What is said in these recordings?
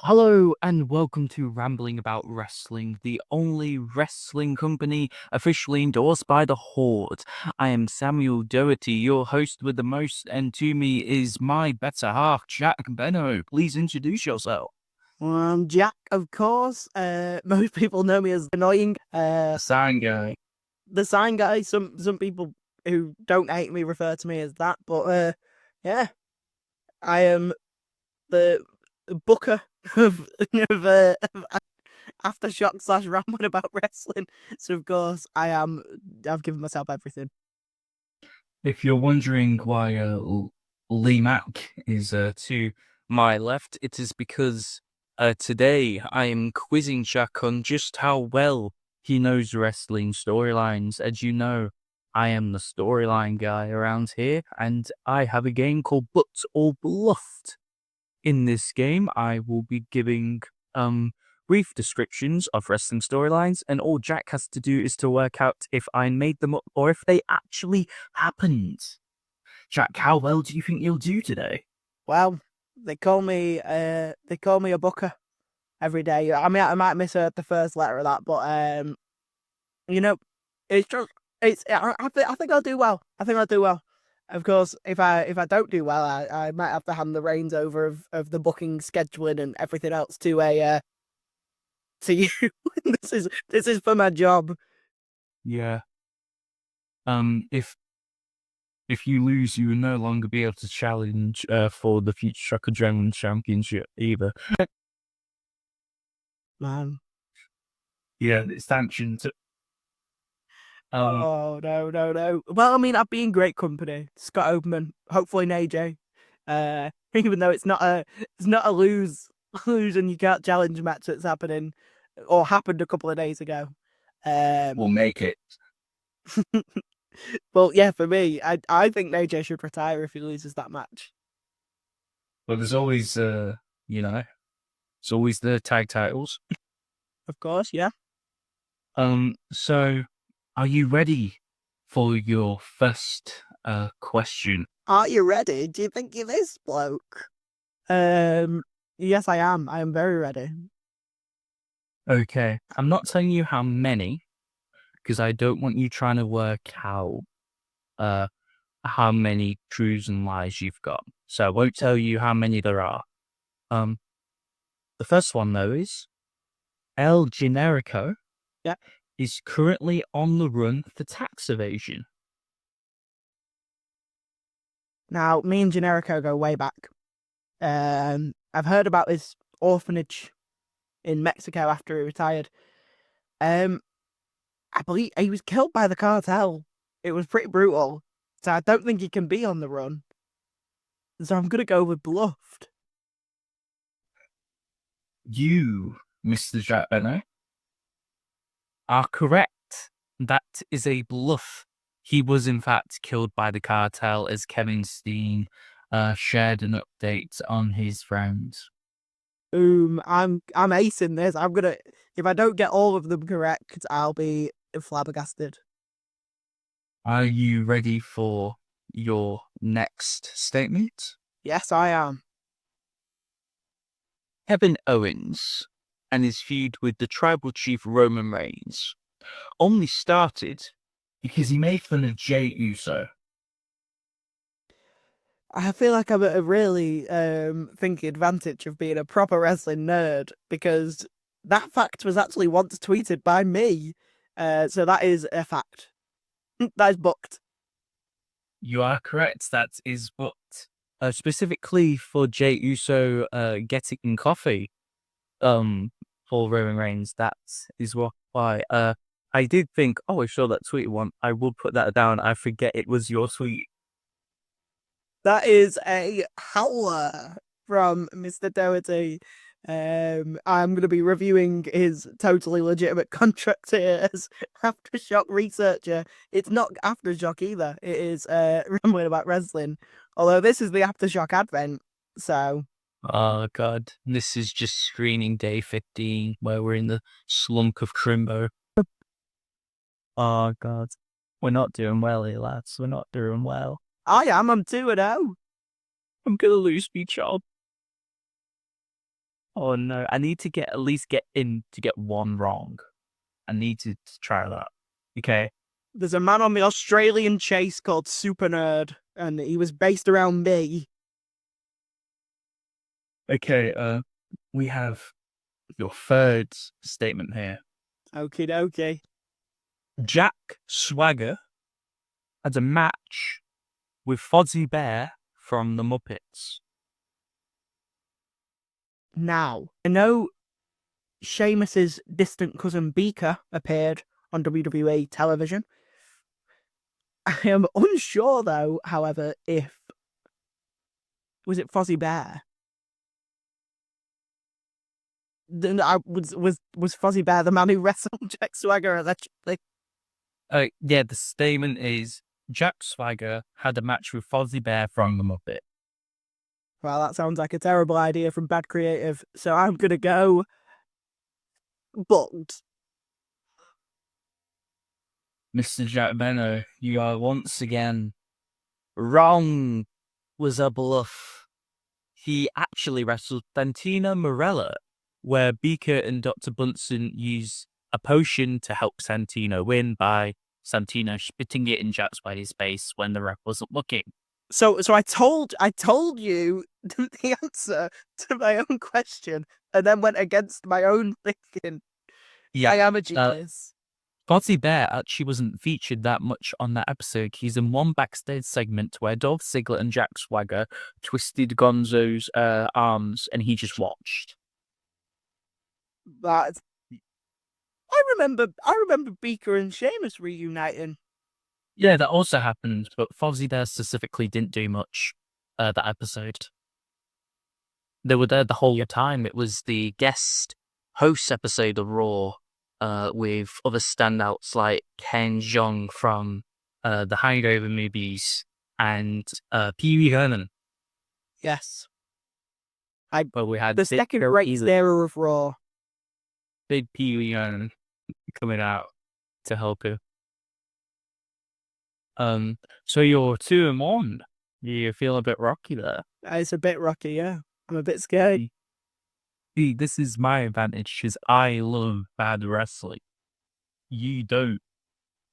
Hello and welcome to Rambling About Wrestling, the only wrestling company officially endorsed by the Horde. I am Samuel Doherty, your host with the most, and to me is my better half, Jack Beno. Please introduce yourself. Well, I'm Jack, of course. Most people know me as annoying. Sign guy. The sign guy. Some people who don't hate me refer to me as that, but yeah, I am the booker of AFTERShock / Rambling About Wrestling. So of course I am. I've given myself everything. If you're wondering why Lee Mack is to my left, it is because today I am quizzing Jack on just how well he knows wrestling storylines. As you know, I am the storyline guy around here, and I have a game called Booked or Bluffed. In this game, I will be giving brief descriptions of wrestling storylines, and all Jack has to do is to work out if I made them up or if they actually happened. Jack, how well do you think you'll do today? Well, they call me a booker every day. I mean, I might miss the first letter of that, but you know, it's just it's. I think I'll do well. I think I'll do well. Of course, if I don't do well, I might have to hand the reins over of the booking, scheduling, and everything else to you. This is for my job. Yeah. If you lose, you will no longer be able to challenge for the Future Shock Adrenaline Championship either. Man. Yeah, it's sanctioned. Oh no, no, no. Well, I mean, I've been in great company. Scott Oberman, hopefully an AJ. Even though it's not a lose and you can't challenge match that's happening or happened a couple of days ago. We'll Um, make it. well, yeah, for me, I think AJ should retire if he loses that match. But there's always, it's always the tag titles. Of course, yeah. So are you ready for your first question? Are you ready? Do you think you're this bloke? Yes, I am. I am very ready. Okay, I'm not telling you how many because I don't want you trying to work out uh how many truths and lies you've got. So I won't tell you how many there are. Um, the first one though is El Generico Yeah. is currently on the run for tax evasion. Now, me and Generico go way back. I've heard about this orphanage in Mexico after he retired. Um, I believe he was killed by the cartel. It was pretty brutal, so I don't think he can be on the run. So I'm gonna go with Bluffed. You, Mr. Jack Beno, are correct. That is a bluff. He was in fact killed by the cartel, as Kevin Steen shared an update on his friends. I'm acing this. I'm gonna if I don't get all of them correct, I'll be flabbergasted. Are you ready for your next statement? Yes, I am. Kevin Owens and his feud with the tribal chief Roman Reigns only started because he made fun of Jey Uso. I feel like I'm at a really thinking advantage of being a proper wrestling nerd because that fact was actually once tweeted by me. So that is a fact. That is booked. You are correct. That is what specifically for Jey Uso getting coffee for Roman Reigns. That is why I did think, oh, I saw that tweet one. I will put that down. I forget it was your tweet. That is a howler from Mr. Doherty. I'm going to be reviewing his totally legitimate contract here as AFTERSHOck researcher. It's not AFTERSHOck either. It is Rambling About Wrestling. Although this is the AFTERSHOck advent, so Oh god, this is just screening day 15 where we're in the slump of Crimbo. Oh god, we're not doing well here, lads. We're not doing well. I am. I'm 2-0. I'm gonna lose my job. Oh no, I need to at least get in to get one wrong. I need to try that. Okay. There's a man on the Australian chase called Super Nerd, and he was based around me. Okay, we have your third statement here. Okie dokie. Jack Swagger had a match with Fozzie Bear from the Muppets. Now, I know Sheamus's distant cousin Beaker appeared on WWE television. I am unsure, though, however, if was it Fozzie Bear? Was Fozzie Bear the man who wrestled Jack Swagger allegedly? Yeah, the statement is Jack Swagger had a match with Fozzie Bear from the Muppet. Well, that sounds like a terrible idea from Bad Creative, so I'm gonna go booked. Mr. Jack Beno, you are once again wrong. Was a bluff. He actually wrestled Santina Morella, where Beaker and Dr. Bunsen use a potion to help Santino win by Santino spitting it in Jack Swagger's face when the ref wasn't looking. So I told you the answer to my own question, and then went against my own thinking. Yeah, I am a genius. Fozzie Bear actually wasn't featured that much on that episode. He's in one backstage segment where Dolph Ziggler and Jack Swagger twisted Gonzo's arms, and he just watched. That I remember Beaker and Sheamus reuniting. Yeah, that also happened, but Fozzie Bear specifically didn't do much that episode. They were there the whole time. It was the guest host episode of Raw with other standouts like Ken Jeong from the Hangover movies and Pee Wee Herman. Yes. But we had the second great era of Raw. Big Pee Wee Herman coming out to help you. So you're 2-1. You feel a bit rocky there. It's a bit rocky, yeah. I'm a bit scared. See, this is my advantage because I love bad wrestling. You don't.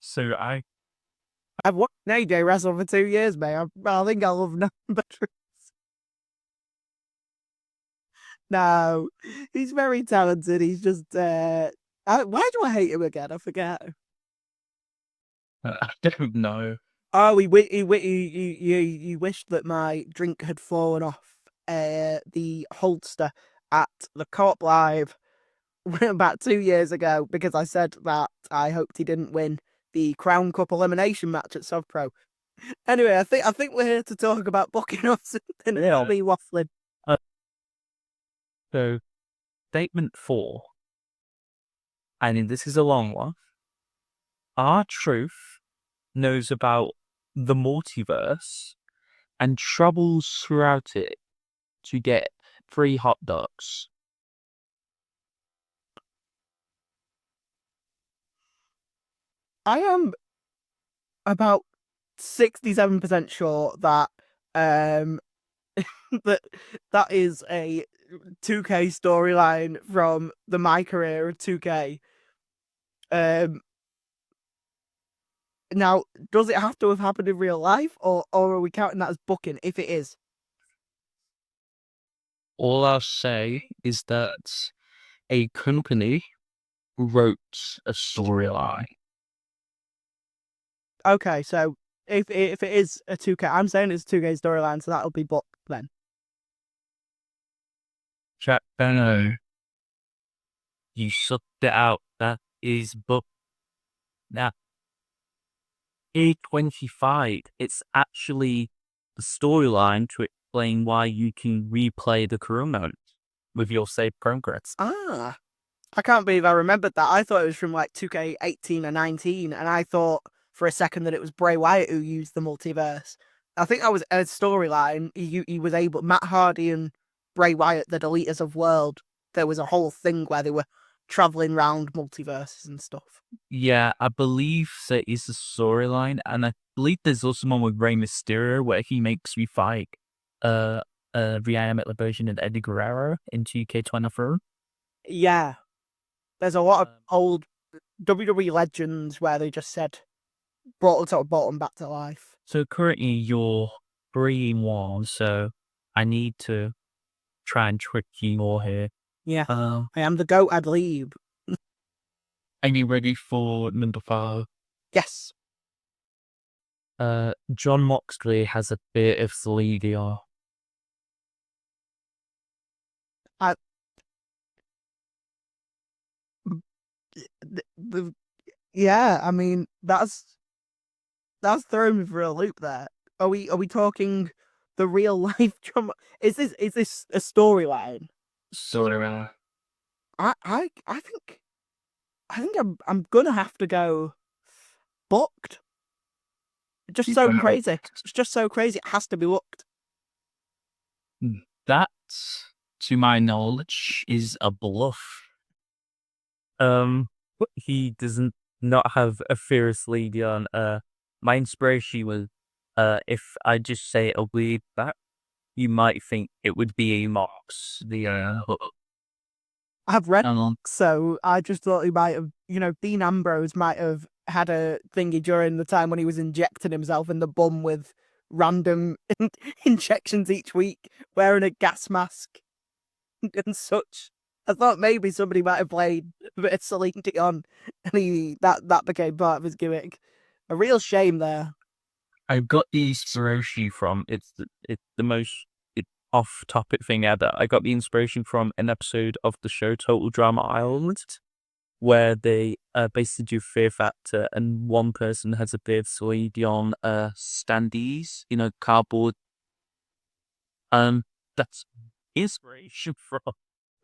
So I've watched AJ wrestle for 2 years, mate. I think I love nothing better. No, he's very talented. He's just why do I hate him again? I forget. I don't know. Oh, he wished that my drink had fallen off the holster at the Co-op Live about 2 years ago because I said that I hoped he didn't win the Crown Cup elimination match at SovPro. Anyway, I think we're here to talk about booking or something. Yeah. Me waffling. So, statement 4. And this is a long one. R-Truth knows about the multiverse and travels throughout it to get free hot dogs. I am about 67% sure that that is a 2K storyline from the My Career of 2K. Now, does it have to have happened in real life, or are we counting that as booking if it is? All I'll say is that a company wrote a storyline. Okay, so if it is a 2K, I'm saying it's a 2K storyline, so that'll be booked then. Jack Beno, you sucked it out. That is booked. Now, A25, it's actually the storyline to explain why you can replay the career mode with your save progress. Ah, I can't believe I remembered that. I thought it was from like 2K18 or 19, and I thought for a second that it was Bray Wyatt who used the multiverse. I think that was a storyline. He was able, Matt Hardy and Bray Wyatt, the Deleters of World. There was a whole thing where they were traveling around multiverses and stuff. Yeah, I believe there is a storyline, and I believe there's also one with Rey Mysterio where he makes me fight reanimate the version of Eddie Guerrero in 2K24. Yeah, there's a lot of old WWE legends where they just said brought them back to life. So currently you're 3-1, so I need to try and trick you more here. Yeah, I am the goat. I'd leave. Are you ready for number 5? Yes. John Moxley has a bit of Sleedia. I the yeah. I mean that's throwing me for a loop. There. Are we talking the real life drama? Is this a storyline? Sort of. I think I'm gonna have to go booked. Just so Wow. crazy. It's just so crazy. It has to be booked. That, to my knowledge, is a bluff. He doesn't not have a fierce lead on. My inspiration was, if I just say a weird fact, you might think it would be a Mox. I've read, so I just thought he might have, Dean Ambrose might have had a thingy during the time when he was injecting himself in the bum with random injections each week, wearing a gas mask and such. I thought maybe somebody might have played a bit of Celine Dion, and that became part of his gimmick. A real shame there. I've got the inspiration from it's the most off topic thing ever. I got the inspiration from an episode of the show Total Drama Island, where they basically do Fear Factor, and one person has a bit of Celine Dion standees, cardboard. That's inspiration for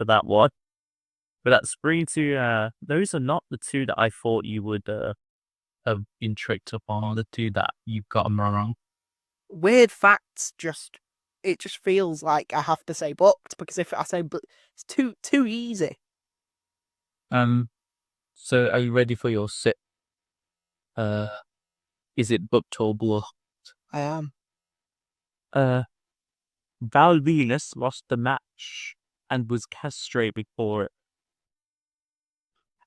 that one. But that's free to those are not the two that I thought you would have been tricked up on, the two that you've got them wrong. Weird facts it just feels like I have to say booked, because if I say it's too easy. So are you ready for your sit? Is it booked or bluffed? I am. Val Venus lost the match and was castrated for it.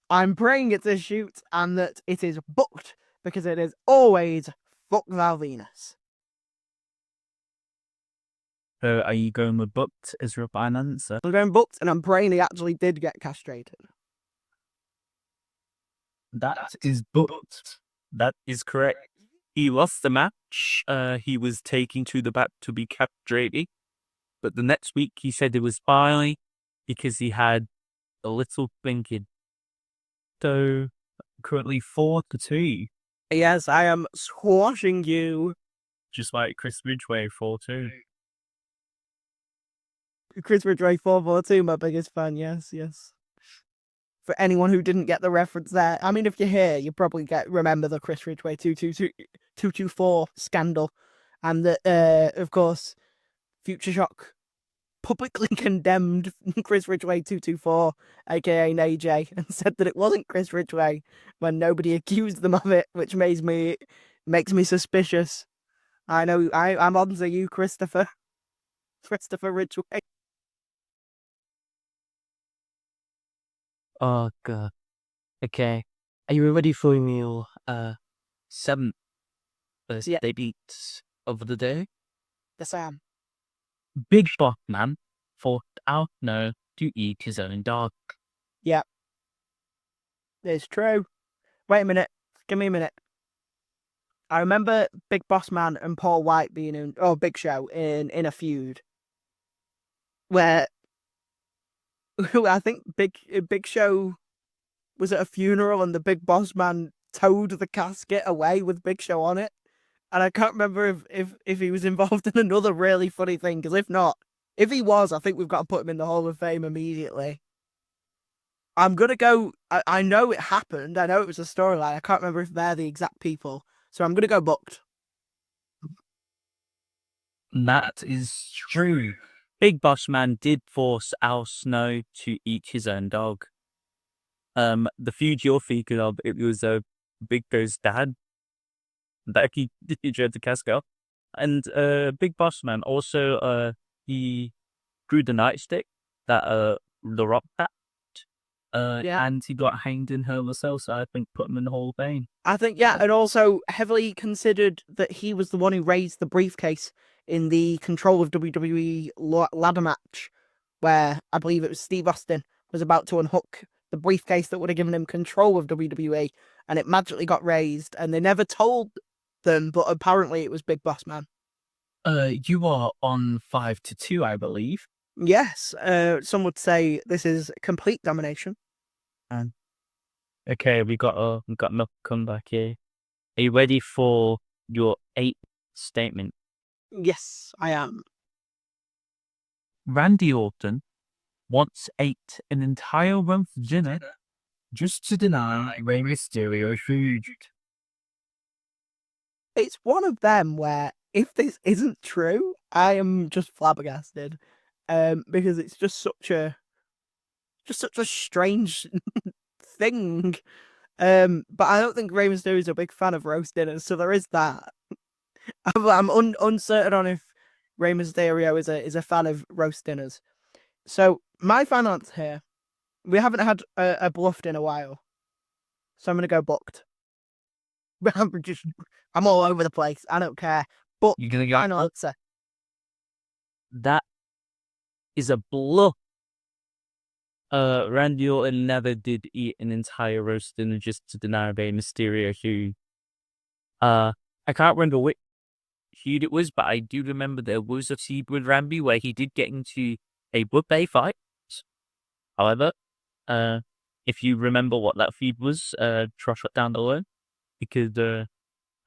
I'm praying it's a shoot and that it is booked, because it is always fuck Val Venus. So are you going with booked as your final answer? I'm going booked, and I'm praying he actually did get castrated. That is booked. That is correct. He lost the match. He was taken to the back to be castrated. But the next week he said it was fine because he had a little thinking. So currently 4-2. Yes, I am squashing you. Just like Chris Ridgway 4-2. Chris Ridgway 442, my biggest fan, yes. For anyone who didn't get the reference there, I mean, if you're here, you probably remember the Chris Ridgway 224 scandal. And that, of course, AFTERShock publicly condemned Chris Ridgway 224, aka AJ, and said that it wasn't Chris Ridgway when nobody accused them of it, which makes me suspicious. I know I'm on to you, Christopher Ridgway. Oh god. Okay. Are you ready for your 7th debut of the day? Yes, I am. Big Boss Man forced out no to eat his own dog. Yeah. It's true. Wait a minute. Give me a minute. I remember Big Boss Man and Paul White being Big Show in a feud where I think Big Show was at a funeral and the Big Boss Man towed the casket away with Big Show on it. And I can't remember if he was involved in another really funny thing, because if not, if he was, I think we've got to put him in the Hall of Fame immediately. I'm going to go, I know it happened, I know it was a storyline, I can't remember if they're the exact people, so I'm going to go booked. That is true. Big Boss Man did force Al Snow to eat his own dog. The feud you're thinking of, it was Big Bo's dad that he tried to cast out. And Big Boss Man also he threw the nightstick that the Rock had, Yeah. and he got hanged in Hell in a Cell, so I think put him in the Hall of Fame. I think, yeah, and also heavily considered that he was the one who raised the briefcase in the Control of WWE ladder match, where I believe it was Steve Austin was about to unhook the briefcase that would have given him control of WWE, and it magically got raised, and they never told them, but apparently it was Big Boss Man. You are on 5-2, I believe. Yes, some would say this is complete domination. And okay, we got enough comeback here. Are you ready for your 8th statement? Yes, I am. Randy Orton once ate an entire roast dinner just to deny Rey Mysterio food. It's one of them where if this isn't true, I am just flabbergasted. Because it's just such a strange thing. But I don't think Rey Mysterio is a big fan of roast dinners, so there is that. I'm uncertain on if Rey Mysterio is a fan of roast dinners. So my final answer here, we haven't had a bluffed in a while, so I'm gonna go booked. I'm all over the place. I don't care. But You're gonna final go. answer. That is a bluff. Randy Orton never did eat an entire roast dinner just to deny Rey Mysterio food. I can't remember which feud it was, but I do remember there was a feud with Randy where he did get into a buffet fight. However, if you remember what that feud was, trash it down below, because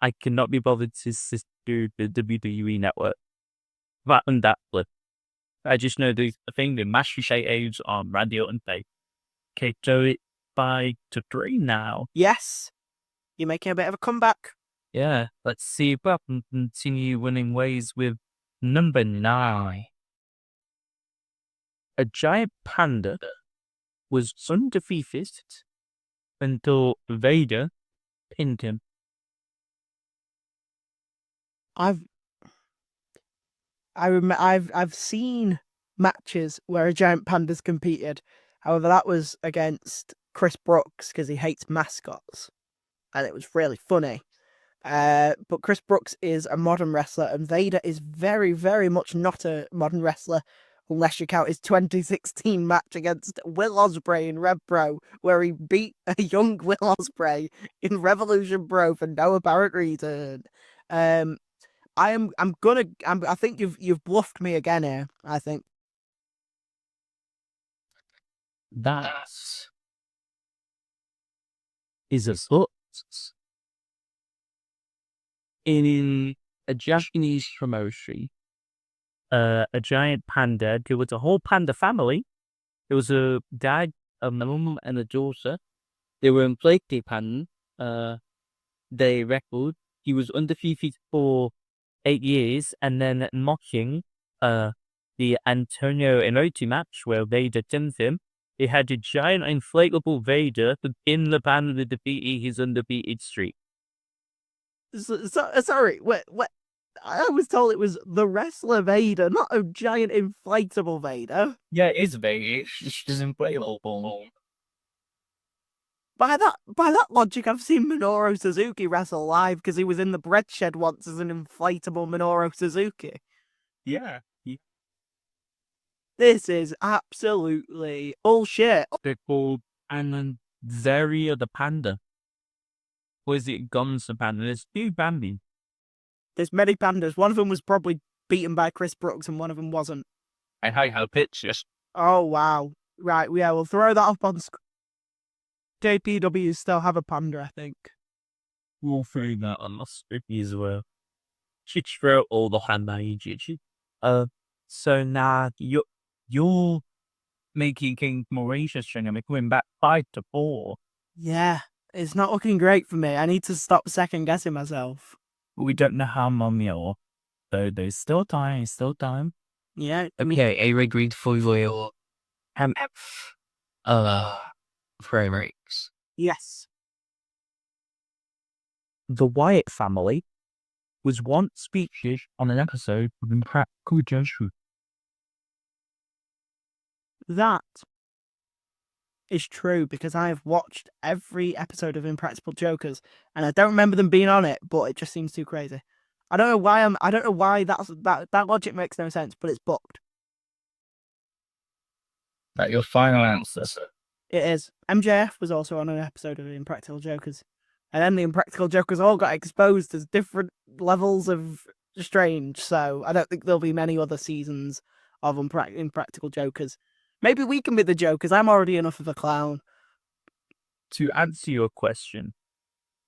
I cannot be bothered to sit through the WWE network. That and that flip. I just know the thing, the mashed potatoes on Randy Orton face. Okay, so it's 5-3 now. Yes, you're making a bit of a comeback. Yeah, let's see if I can continue winning ways with number 9. A giant panda was undefeated until Vader pinned him. I've seen matches where a giant panda's competed. However, that was against Chris Brooks because he hates mascots, and it was really funny. But Chris Brooks is a modern wrestler, and Vader is very, very much not a modern wrestler, unless you count his 2016 match against Will Ospreay in Rev Pro, where he beat a young Will Ospreay in Revolution Pro for no apparent reason. I think you've bluffed me again here, I think. That is a foot. In a Japanese promotion, a giant panda, there was a whole panda family. There was a dad, a mum, and a daughter. They were in Blake Pan. They record. He was undefeated for 8 years, and then mocking the Antonio Inoue match where Vader pinned him. He had a giant inflatable Vader to pin the panda to defeat his undefeated streak. Sorry, what? I was told it was the wrestler Vader, not a giant inflatable Vader. Yeah, it is Vader. It's just inflatable. By that logic, I've seen Minoru Suzuki wrestle live because he was in the bread shed once as an inflatable Minoru Suzuki. Yeah. This is absolutely bullshit. They're called Ananzaria the Panda. Or is it Guns the Panda? There's 2 Bambi. There's many pandas. One of them was probably beaten by Chris Brooks and one of them wasn't. I have pictures. Oh, wow. Right, yeah, we'll throw that up on screen. JPW still have a panda, I think. We'll throw that on the scripty as well. Should throw all the panda you. So now you're making King Mauritius and we're going back 5-4. Yeah, it's not looking great for me. I need to stop second guessing myself. We don't know how long you're, so there's still time. Yeah. Okay, a agreed for your MF frame rates. Yes. The Wyatt family was once featured on an episode of Impractical Jokers. That is true because I have watched every episode of Impractical Jokers and I don't remember them being on it, but it just seems too crazy. I don't know why I don't know why that logic makes no sense, but it's booked. That your final answer? It is. MJF was also on an episode of Impractical Jokers. And then the Impractical Jokers all got exposed as different levels of strange, so I don't think there'll be many other seasons of Impractical Jokers. Maybe we can be the Jokers. I'm already enough of a clown. To answer your question,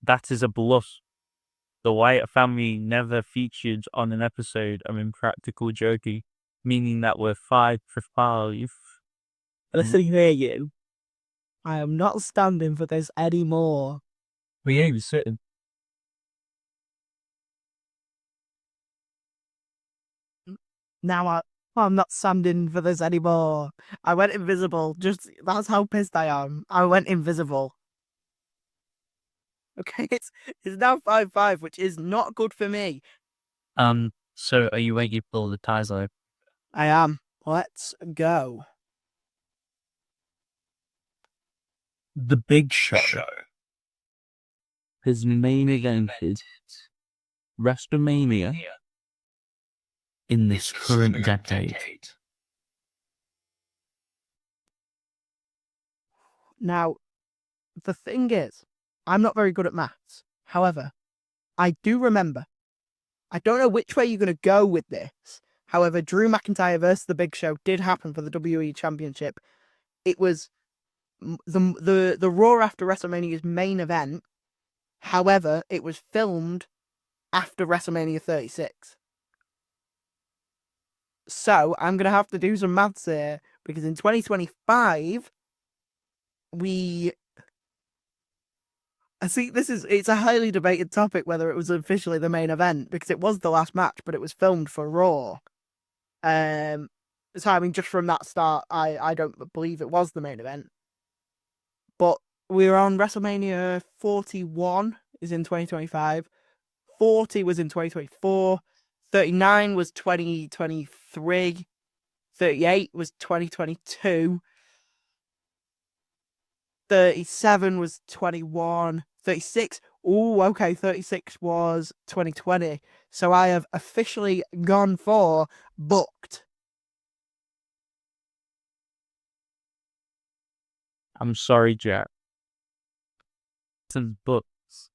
that is a bluff. The Wyatt family never featured on an episode of Impractical Joking, meaning that we're 5 for 5. Listen here, you. I am not standing for this anymore. Well, yeah, you're certain. Now I'm not standing for this anymore. I went invisible. That's how pissed I am. I went invisible. Okay, it's now 5-5, which is not good for me. So are you waiting for the ties though? I am. Let's go. The Big Show. His main event is WrestleMania in this current decade. Now, the thing is, I'm not very good at maths. However, I do remember. I don't know which way you're going to go with this. However, Drew McIntyre versus The Big Show did happen for the WWE Championship. It was the Raw after WrestleMania's main event. However, it was filmed after WrestleMania 36. So I'm going to have to do some maths here because in 2025, I see it's a highly debated topic whether it was officially the main event because it was the last match, but it was filmed for Raw. So I mean, just from that start, I don't believe it was the main event. But we were on WrestleMania 41 is in 2025. 40 was in 2024. 39 was 2023. 38 was 2022. 37 was 21. 36. Oh, okay. 36 was 2020. So I have officially gone for booked. I'm sorry, Jack. Some books.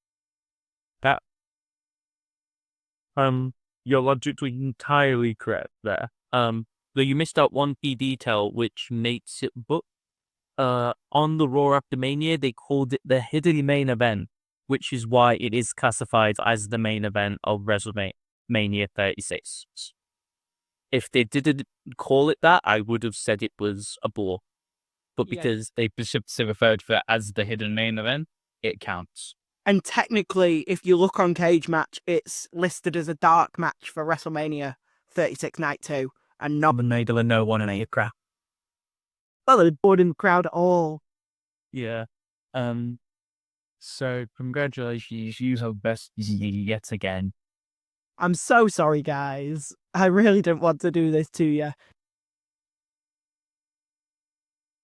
That you're logically entirely correct there. Though you missed out one key detail which makes it book. On the Raw After Mania, they called it the hidden main event, which is why it is classified as the main event of WrestleMania 36. If they didn't call it that, I would have said it was a bluff. But because they specifically referred to it as the hidden main event, it counts. And technically, if you look on Cage Match, it's listed as a dark match for WrestleMania 36 Night 2 and not the middle of no one in a crowd. Well, they're bored in the crowd at all. Yeah. So congratulations, you have best yet again. I'm so sorry, guys. I really didn't want to do this to you.